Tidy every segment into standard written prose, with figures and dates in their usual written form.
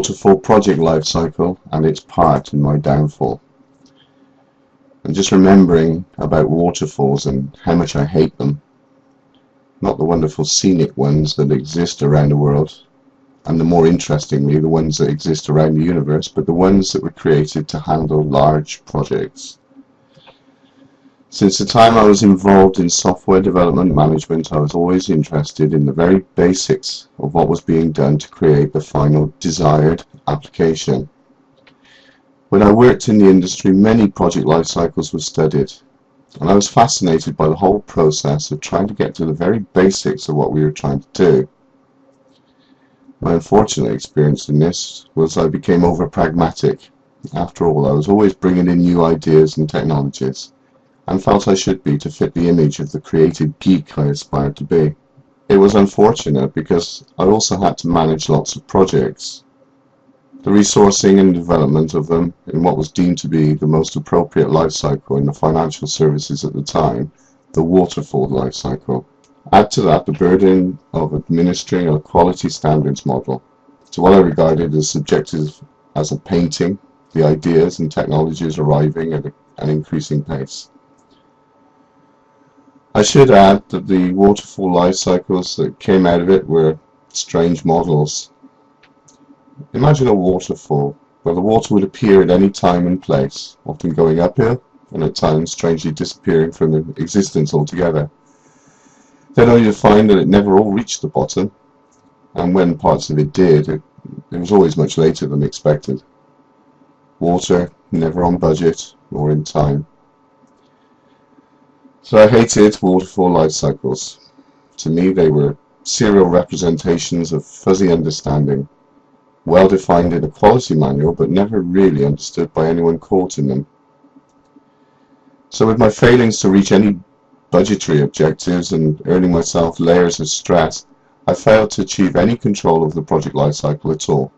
Waterfall Project Lifecycle and its part in my downfall. And just remembering about waterfalls and how much I hate them. Not the wonderful scenic ones that exist around the world, and the more interestingly, the ones that exist around the universe, but the ones that were created to handle large projects. Since the time I was involved in software development management, I was always interested in the very basics of what was being done to create the final desired application. When I worked in the industry, many project life cycles were studied, and I was fascinated by the whole process of trying to get to the very basics of what we were trying to do. My unfortunate experience in this was I became over-pragmatic. After all, I was always bringing in new ideas and technologies, and felt I should be to fit the image of the creative geek I aspired to be. It was unfortunate because I also had to manage lots of projects. The resourcing and development of them in what was deemed to be the most appropriate life cycle in the financial services at the time, the waterfall life cycle. Add to that the burden of administering a quality standards model to what I regarded as subjective as a painting, the ideas and technologies arriving at an increasing pace. I should add that the waterfall life cycles that came out of it were strange models. Imagine a waterfall where the water would appear at any time and place, often going uphill and at times strangely disappearing from existence altogether. Then only to find that it never all reached the bottom, and when parts of it did, it was always much later than expected. Water never on budget or in time. So I hated waterfall life cycles. To me, they were serial representations of fuzzy understanding, well defined in a quality manual, but never really understood by anyone caught in them. So with my failings to reach any budgetary objectives and earning myself layers of stress, I failed to achieve any control of the project life cycle at all.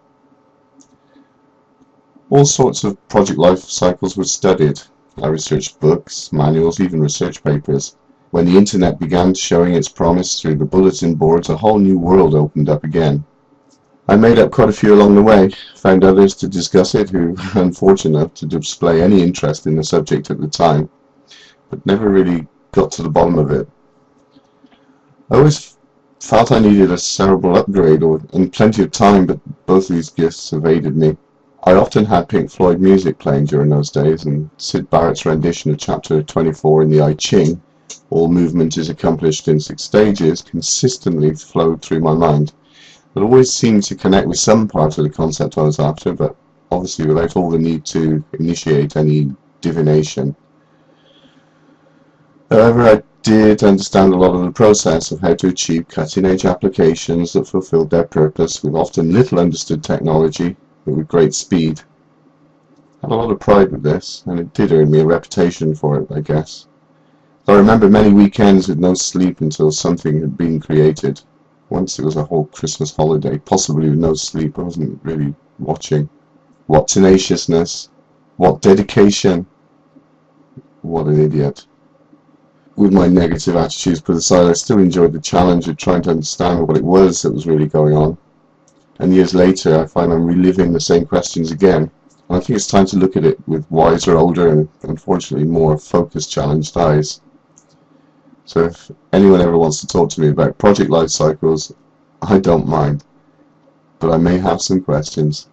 All sorts of project life cycles were studied. I researched books, manuals, even research papers. When the internet began showing its promise through the bulletin boards, a whole new world opened up again. I made up quite a few along the way, found others to discuss it who were unfortunate enough to display any interest in the subject at the time, but never really got to the bottom of it. I always felt I needed a cerebral upgrade and plenty of time, but both of these gifts evaded me. I often had Pink Floyd music playing during those days, and Syd Barrett's rendition of chapter 24 in the I Ching, all movement is accomplished in 6 stages, consistently flowed through my mind. It always seemed to connect with some part of the concept I was after, but obviously without all the need to initiate any divination. However, I did understand a lot of the process of how to achieve cutting-edge applications that fulfilled their purpose with often little understood technology, but with great speed. I had a lot of pride with this, and it did earn me a reputation for it, I guess. I remember many weekends with no sleep until something had been created. Once it was a whole Christmas holiday, possibly with no sleep. I wasn't really watching. What tenaciousness, what dedication, what an idiot. With my negative attitudes put aside, I still enjoyed the challenge of trying to understand what it was that was really going on. And years later, I find I'm reliving the same questions again. And I think it's time to look at it with wiser, older, and unfortunately more focused, challenged eyes. So if anyone ever wants to talk to me about project life cycles, I don't mind. But I may have some questions.